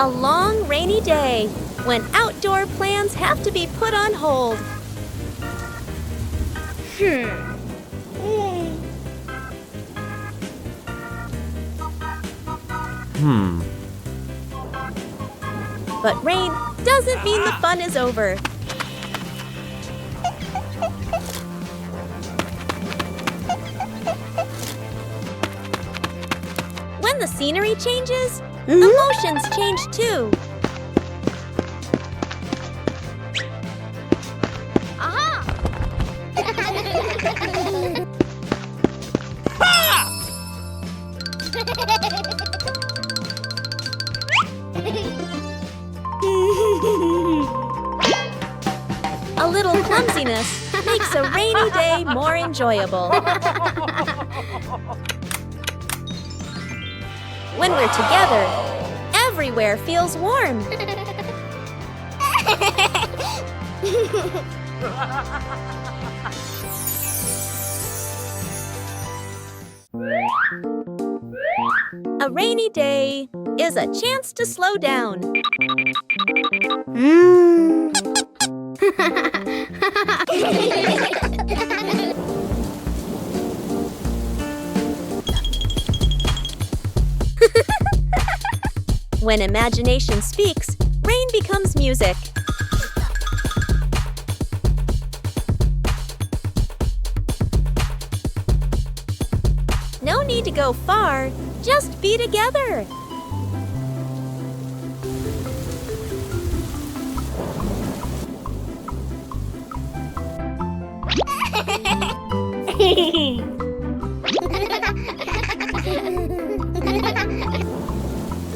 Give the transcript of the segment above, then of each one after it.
A long rainy day when outdoor plans have to be put on hold. But rain doesn't mean the fun is over. When the scenery changes, emotions change too. A little clumsiness makes a rainy day more enjoyable. When we're together, everywhere feels warm. A rainy day is a chance to slow down. When imagination speaks, rain becomes music. No need to go far, just be together.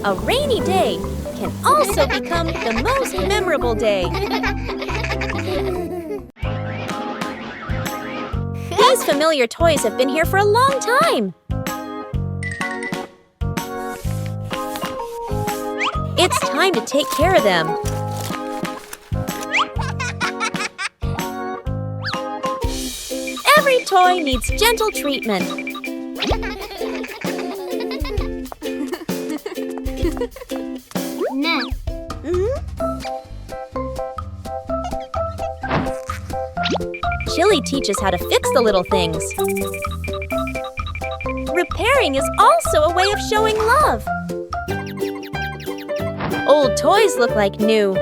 A rainy day can also become the most memorable day. These familiar toys have been here for a long time. It's time to take care of them. Every toy needs gentle treatment. Chili teaches how to fix the little things. Repairing is also a way of showing love. Old toys look like new.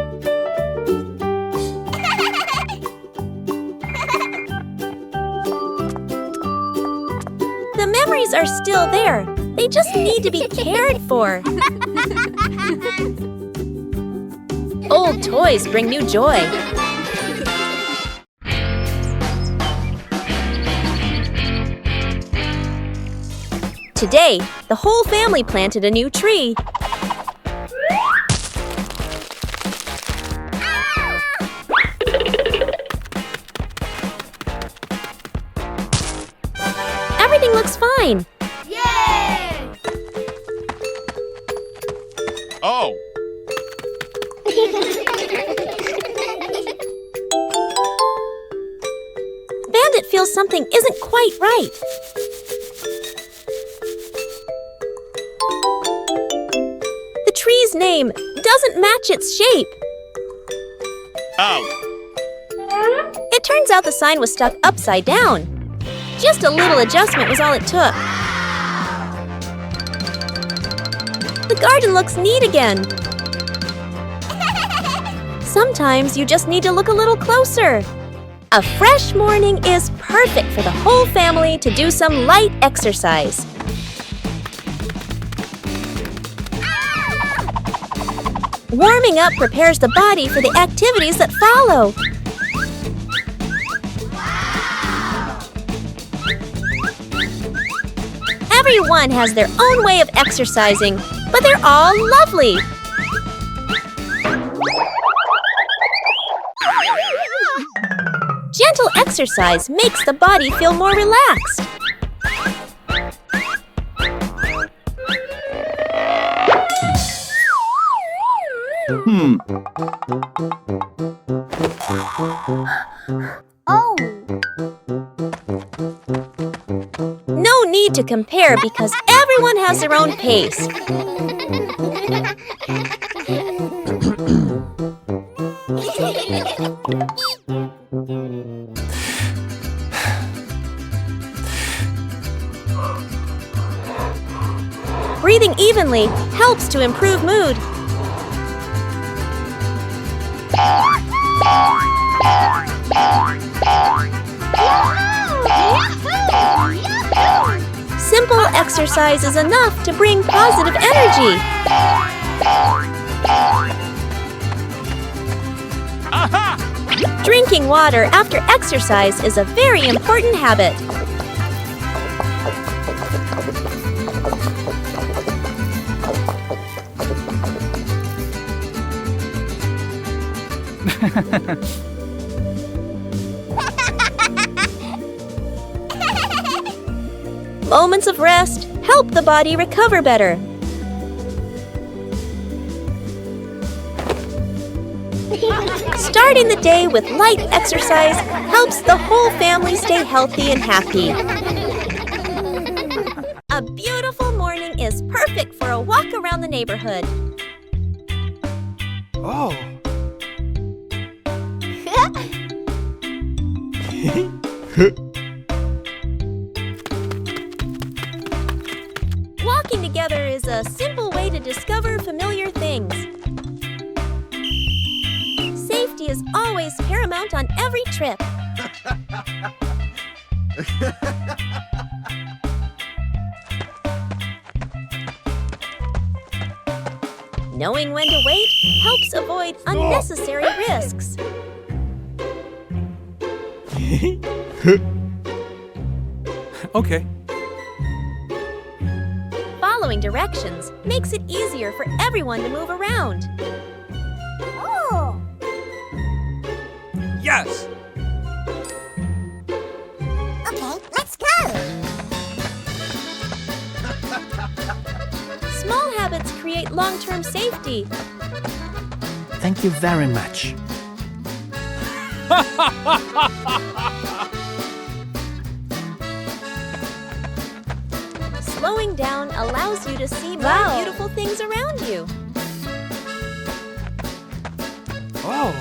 The memories are still there. They just need to be cared for. Old toys bring new joy. Today, the whole family planted a new tree. Everything looks fine. Yay! Oh! Bandit feels something isn't quite right. The tree's name doesn't match its shape. Oh! It turns out the sign was stuck upside down. Just a little adjustment was all it took. The garden looks neat again. Sometimes you just need to look a little closer. A fresh morning is perfect for the whole family to do some light exercise. Warming up prepares the body for the activities that follow. Everyone has their own way of exercising, but they're all lovely. Gentle exercise makes the body feel more relaxed. Oh! No need to compare because everyone has their own pace. Breathing evenly helps to improve mood. Simple exercise is enough to bring positive energy. Aha! Drinking water after exercise is a very important habit. Moments of rest help the body recover better. Starting the day with light exercise helps the whole family stay healthy and happy. A beautiful morning is perfect for a walk around the neighborhood. Oh. Walking together is a simple way to discover familiar things. Safety is always paramount on every trip. Knowing when to wait helps avoid unnecessary risks. Okay. Following directions makes it easier for everyone to move around. Oh! Yes. Okay, let's go! Small habits create long-term safety. Thank you very much. Slowing down allows you to see more beautiful things around you. Oh.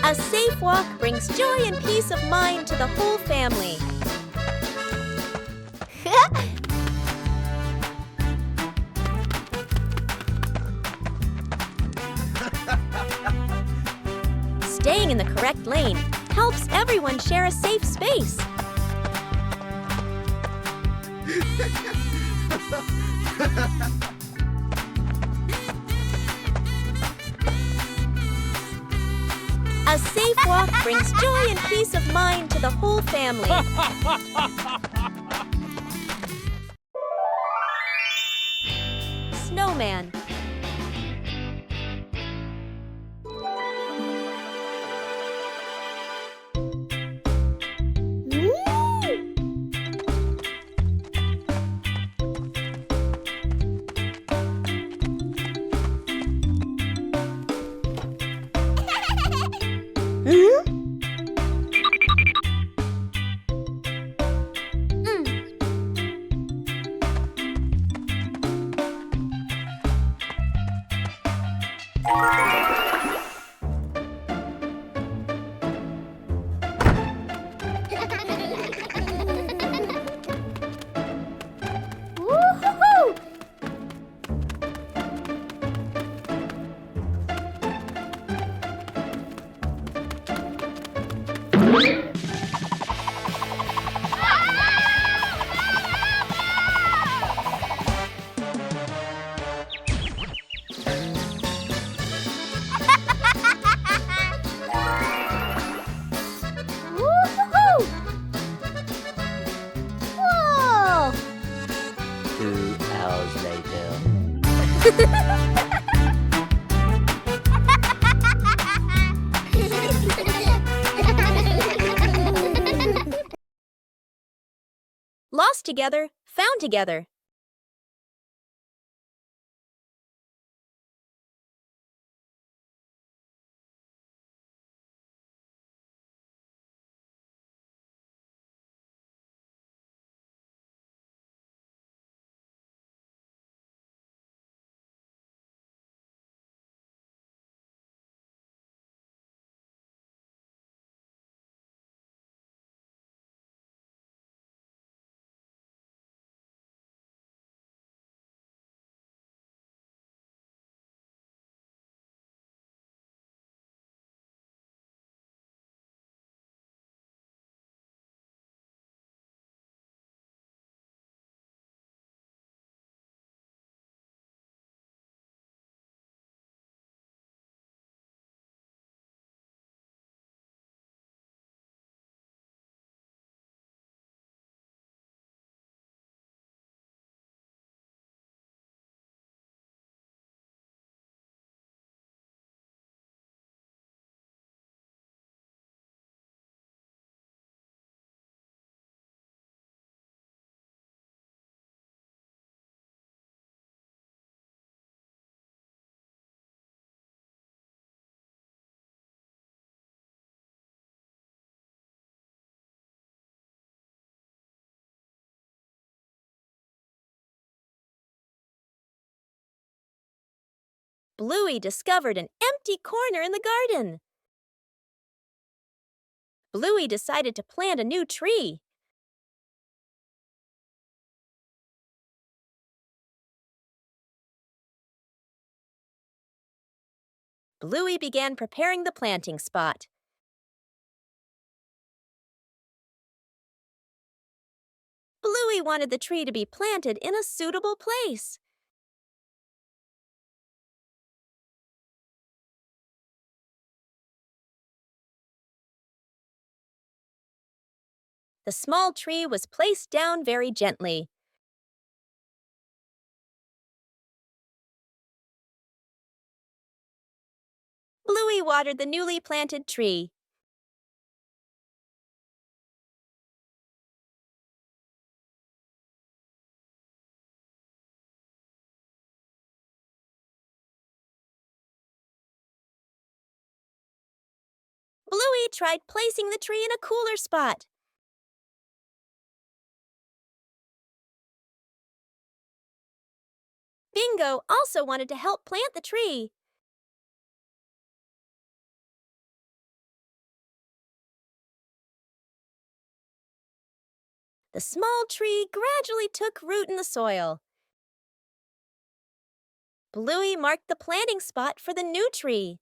A safe walk brings joy and peace of mind to the whole family. Staying in the correct lane helps everyone share a safe space. A safe walk brings joy and peace of mind to the whole family. Snowman. Whoa! 2 hours later. Lost together, found together. Bluey discovered an empty corner in the garden. Bluey decided to plant a new tree. Bluey began preparing the planting spot. Bluey wanted the tree to be planted in a suitable place. The small tree was placed down very gently. Bluey watered the newly planted tree. Bluey tried placing the tree in a cooler spot. Bingo also wanted to help plant the tree. The small tree gradually took root in the soil. Bluey marked the planting spot for the new tree.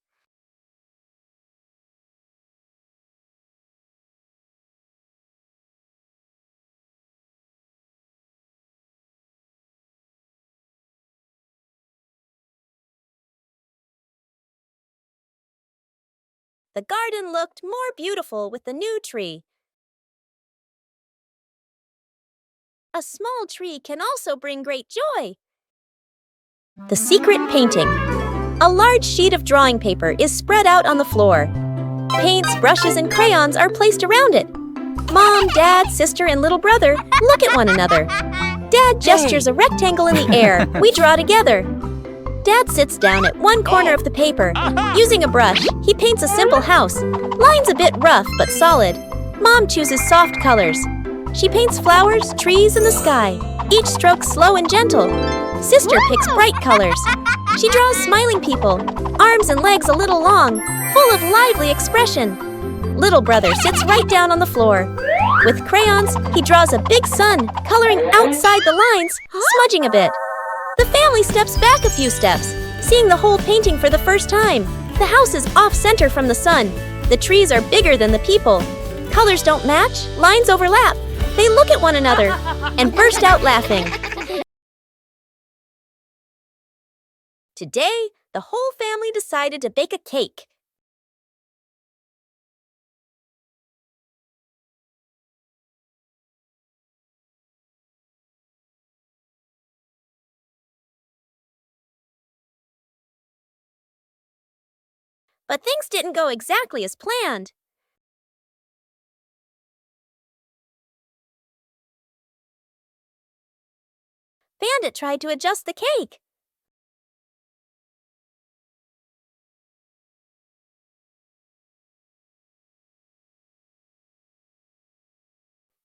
The garden looked more beautiful with the new tree. A small tree can also bring great joy. The secret painting. A large sheet of drawing paper is spread out on the floor. Paints, brushes, and crayons are placed around it. Mom, Dad, sister, and little brother look at one another. Dad gestures a rectangle in the air. We draw together. Dad sits down at one corner of the paper. Using a brush, he paints a simple house. Lines a bit rough but solid. Mom chooses soft colors. She paints flowers, trees, and the sky. Each stroke slow and gentle. Sister picks bright colors. She draws smiling people, arms and legs a little long, full of lively expression. Little brother sits right down on the floor. With crayons, he draws a big sun, coloring outside the lines, smudging a bit. The family steps back a few steps, seeing the whole painting for the first time. The house is off-center from the sun. The trees are bigger than the people. Colors don't match, lines overlap. They look at one another and burst out laughing. Today, the whole family decided to bake a cake. But things didn't go exactly as planned. Bandit tried to adjust the cake.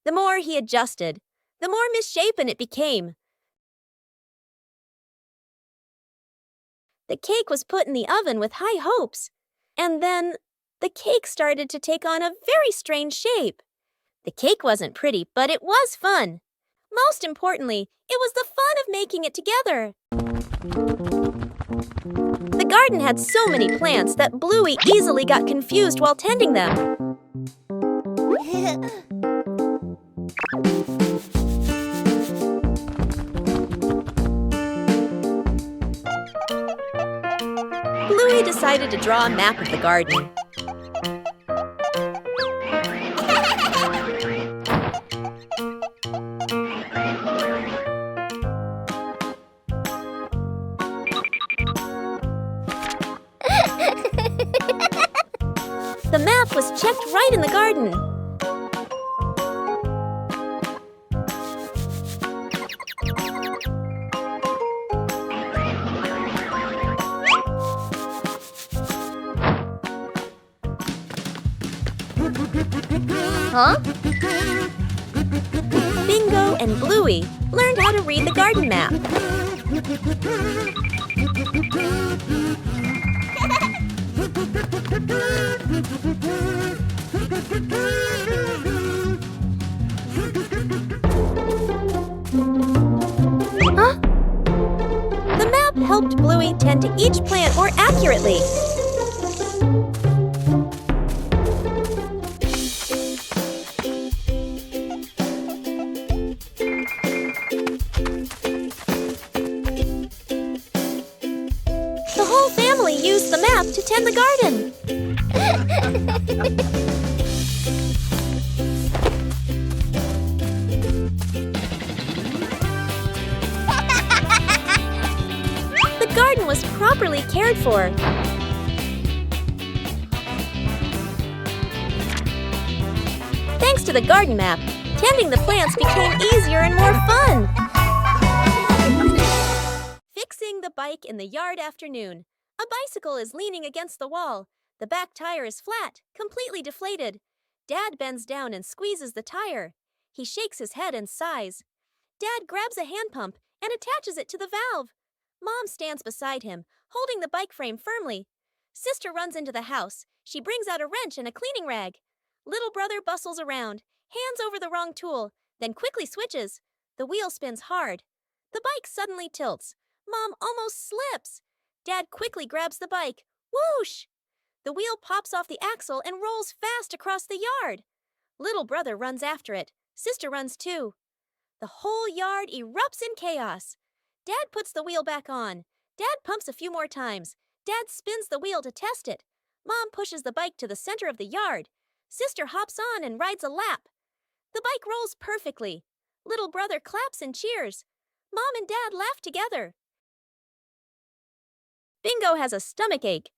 The more he adjusted, the more misshapen it became. The cake was put in the oven with high hopes, and then the cake started to take on a very strange shape. The cake wasn't pretty, but it was fun. Most importantly, it was the fun of making it together. The garden had so many plants that Bluey easily got confused while tending them. Bluey decided to draw a map of the garden. The map was checked right in the garden. Huh? Bingo and Bluey learned how to read the garden map. Huh? The map helped Bluey tend to each plant more accurately. The whole family used the map to tend the garden. The garden was properly cared for. Thanks to the garden map, tending the plants became easier and more fun. Fixing the bike in the yard afternoon. A bicycle is leaning against the wall. The back tire is flat, completely deflated. Dad bends down and squeezes the tire. He shakes his head and sighs. Dad grabs a hand pump and attaches it to the valve. Mom stands beside him, holding the bike frame firmly. Sister runs into the house. She brings out a wrench and a cleaning rag. Little brother bustles around, hands over the wrong tool, then quickly switches. The wheel spins hard. The bike suddenly tilts. Mom almost slips. Dad quickly grabs the bike. Whoosh! The wheel pops off the axle and rolls fast across the yard. Little brother runs after it. Sister runs too. The whole yard erupts in chaos. Dad puts the wheel back on. Dad pumps a few more times. Dad spins the wheel to test it. Mom pushes the bike to the center of the yard. Sister hops on and rides a lap. The bike rolls perfectly. Little brother claps and cheers. Mom and Dad laugh together. Bingo has a stomach ache.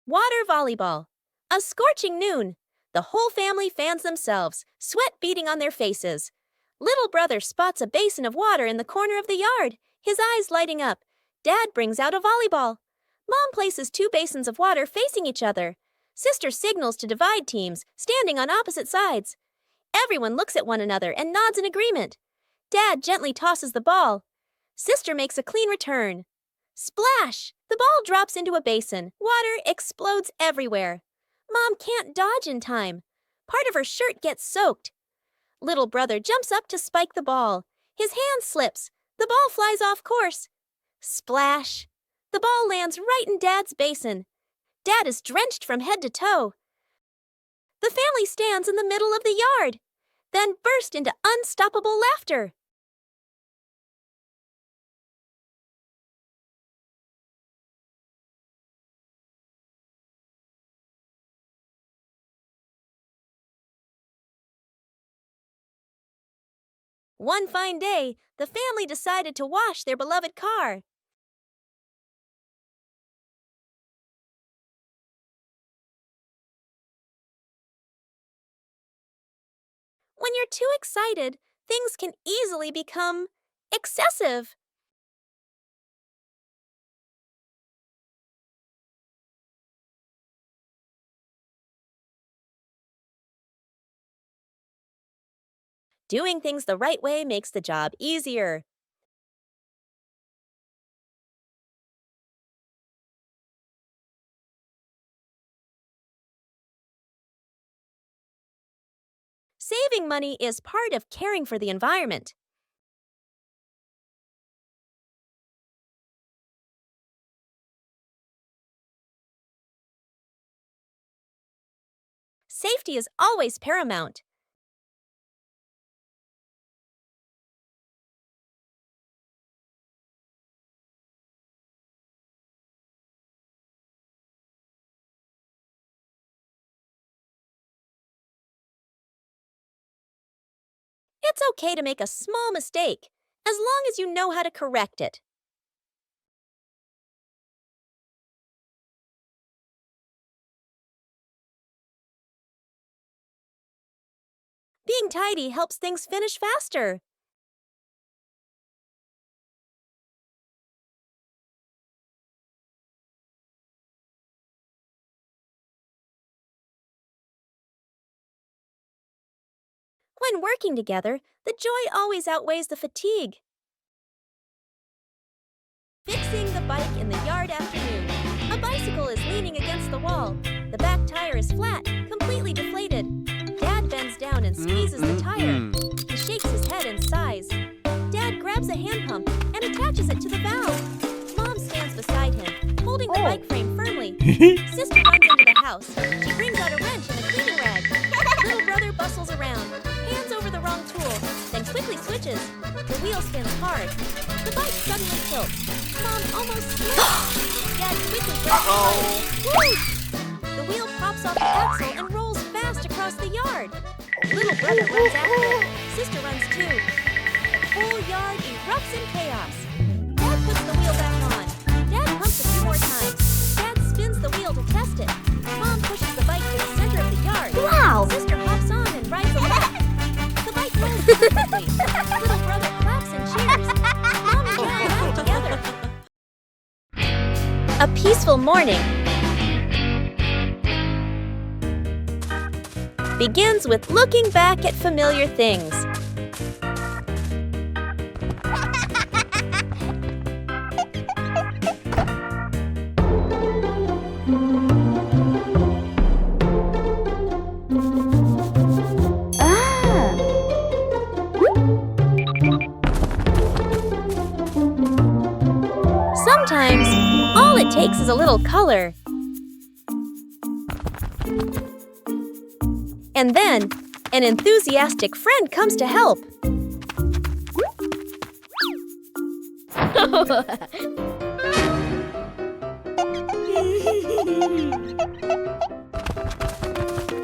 Water volleyball. A scorching noon. The whole family fans themselves, sweat beading on their faces. Little brother spots a basin of water in the corner of the yard, his eyes lighting up. Dad brings out a volleyball. Mom places two basins of water facing each other. Sister signals to divide teams, standing on opposite sides. Everyone looks at one another and nods in agreement. Dad gently tosses the ball. Sister makes a clean return. Splash! The ball drops into a basin. Water explodes everywhere. Mom can't dodge in time. Part of her shirt gets soaked. Little brother jumps up to spike the ball. His hand slips. The ball flies off course. Splash! The ball lands right in Dad's basin. Dad is drenched from head to toe. The family stands in the middle of the yard, then burst into unstoppable laughter. One fine day, the family decided to wash their beloved car. When you're too excited, things can easily become excessive. Doing things the right way makes the job easier. saving money is part of caring for the environment. Safety is always paramount. It's okay to make a small mistake, as long as you know how to correct it. Being tidy helps things finish faster. When working together, the joy always outweighs the fatigue. Fixing the bike in the yard afternoon. A bicycle is leaning against the wall. The back tire is flat, completely deflated. Dad bends down and squeezes the tire. He shakes his head and sighs. Dad grabs a hand pump and attaches it to the valve. Mom stands beside him, holding the bike frame firmly. Sister runs into the house. She brings out a wrench and a cleaning rag. Little brother bustles around, hands over the wrong tool, then quickly switches. The wheel spins hard. The bike suddenly tilts. Mom almost slips. Dad quickly grabs the bike. Woo! The wheel pops off the axle and rolls fast across the yard. Little brother runs after it. Sister runs too. The whole yard erupts in chaos. Dad puts the wheel back on. Dad pumps a few more times. Dad spins the wheel to test it. Mom pushes the bike to the center of the yard. Wow! Sister hops on and rides along. The bike rolls perfectly. Little brother claps and cheers. Mom and Dad laugh together. A peaceful morning begins with looking back at familiar things. Sometimes, all it takes is a little color. And then, an enthusiastic friend comes to help.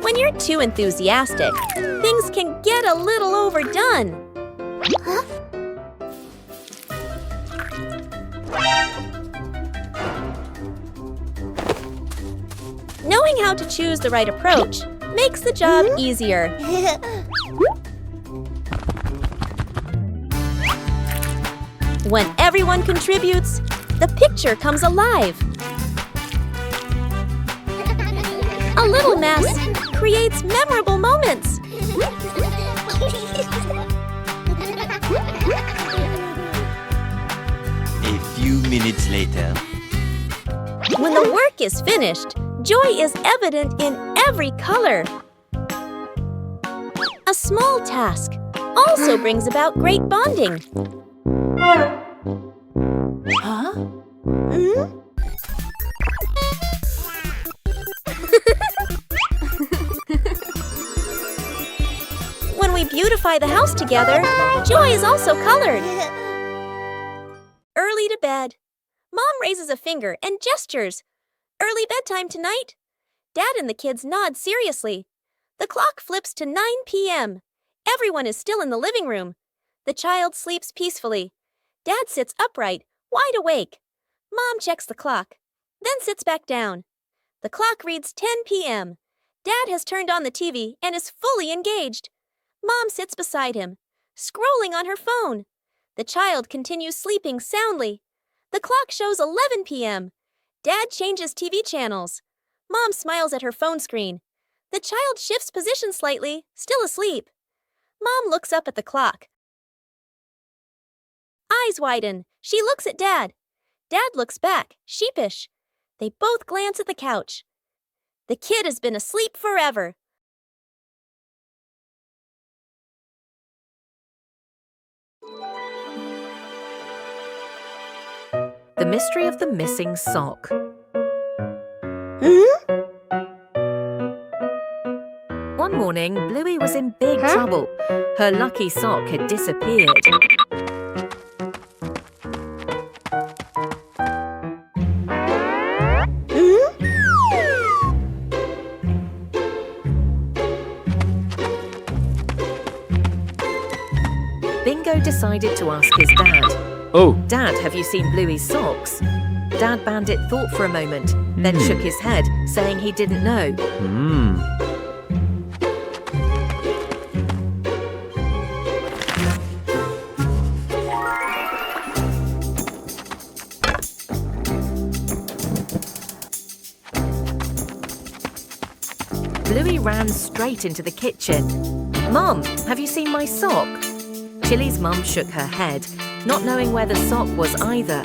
When you're too enthusiastic, things can get a little overdone. Knowing how to choose the right approach makes the job easier. When everyone contributes, the picture comes alive. A little mess creates memorable moments. A few minutes later. When the work is finished, joy is evident in every color. A small task also brings about great bonding. Huh? When we beautify the house together, joy is also colored. Early to bed. Mom raises a finger and gestures. Early bedtime tonight. Dad and the kids nod seriously. The clock flips to 9 p.m. Everyone is still in the living room. The child sleeps peacefully. Dad sits upright, wide awake. Mom checks the clock, then sits back down. The clock reads 10 p.m. Dad has turned on the TV and is fully engaged. Mom sits beside him, scrolling on her phone. The child continues sleeping soundly. The clock shows 11 p.m. Dad changes TV channels. Mom smiles at her phone screen. The child shifts position slightly, still asleep. Mom looks up at the clock. Eyes widen. She looks at Dad. Dad looks back, sheepish. They both glance at the couch. The kid has been asleep forever. The Mystery of the Missing Sock. One morning, Bluey was in big trouble. Her lucky sock had disappeared. Bingo decided to ask his dad. Oh. Dad, have you seen Bluey's socks? Dad Bandit thought for a moment, then shook his head, saying he didn't know. Bluey ran straight into the kitchen. Mom, have you seen my sock? Chili's mum shook her head, not knowing where the sock was either.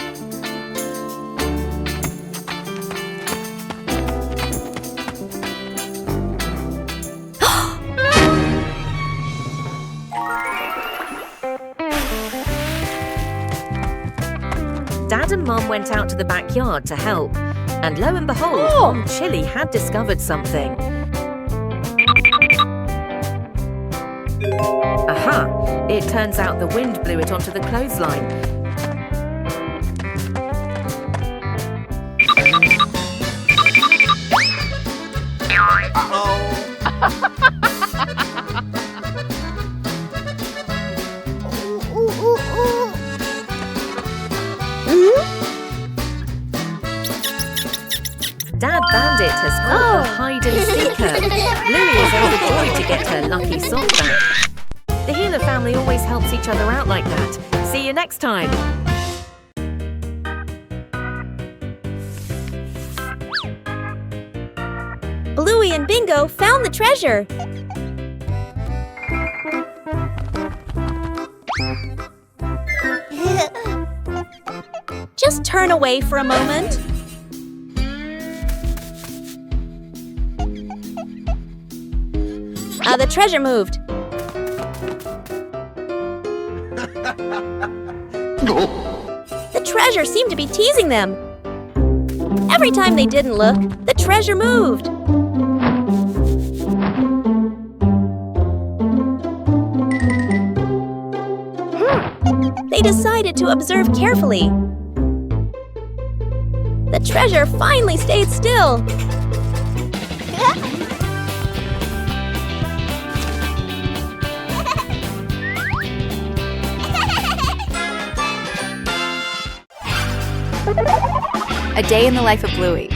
Dad and Mum went out to the backyard to help, and lo and behold, Mom Chili had discovered something. Aha! It turns out the wind blew it onto the clothesline. Dad Bandit has caught the hide-and-seeker. Bluey is overjoyed to get her lucky sock back. The Healer family always helps each other out like that. See you next time. Bluey and Bingo found the treasure. Just turn away for a moment. The treasure moved. The treasure seemed to be teasing them. Every time they didn't look, the treasure moved. They decided to observe carefully. The treasure finally stayed still. A day in the life of Bluey.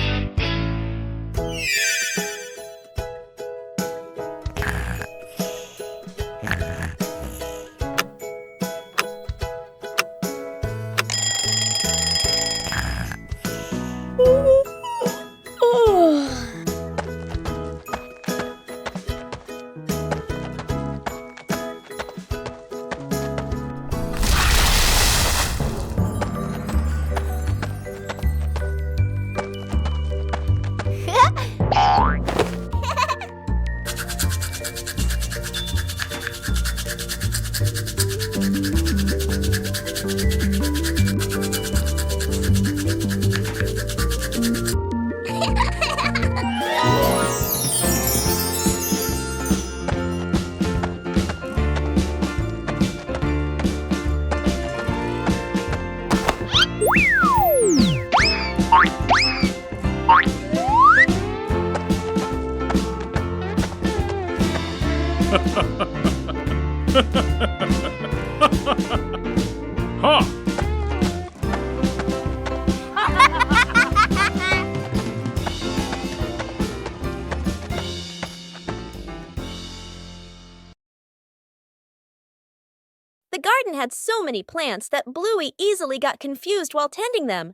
The garden had so many plants that Bluey easily got confused while tending them.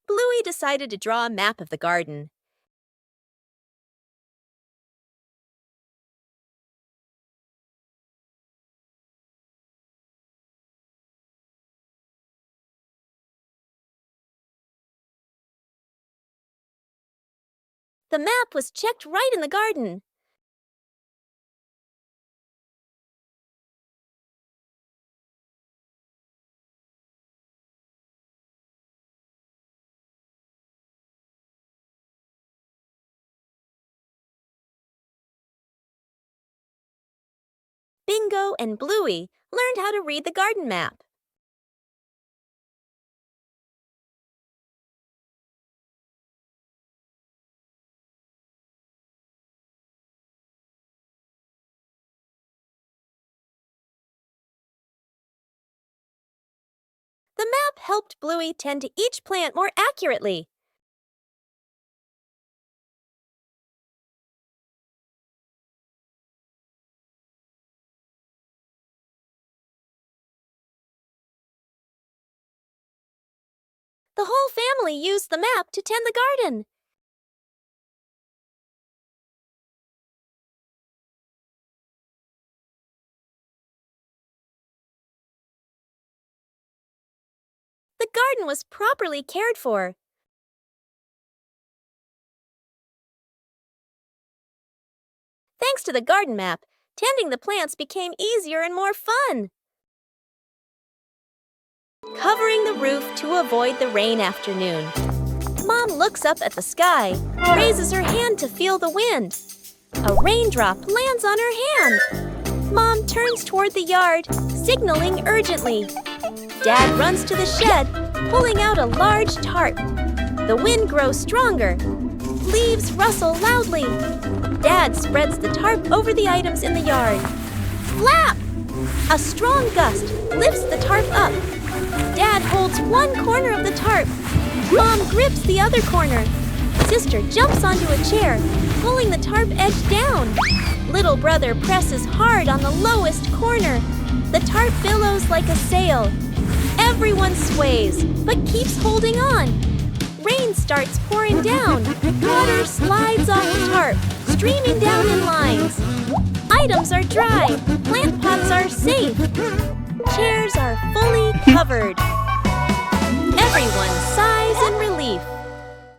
Bluey decided to draw a map of the garden. The map was checked right in the garden. Bingo and Bluey learned how to read the garden map. The map helped Bluey tend to each plant more accurately. The whole family used the map to tend the garden. The garden was properly cared for. Thanks to the garden map, tending the plants became easier and more fun. Covering the roof to avoid the rain afternoon. Mom looks up at the sky, raises her hand to feel the wind. A raindrop lands on her hand. Mom turns toward the yard, signaling urgently. Dad runs to the shed, pulling out a large tarp. The wind grows stronger. Leaves rustle loudly. Dad spreads the tarp over the items in the yard. Flap! A strong gust lifts the tarp up. Dad holds one corner of the tarp. Mom grips the other corner. Sister jumps onto a chair, pulling the tarp edge down. Little brother presses hard on the lowest corner. The tarp billows like a sail. Everyone sways, but keeps holding on. Rain starts pouring down. Water slides off the tarp, streaming down in lines. Items are dry. Plant pots are safe. Chairs are fully covered. Everyone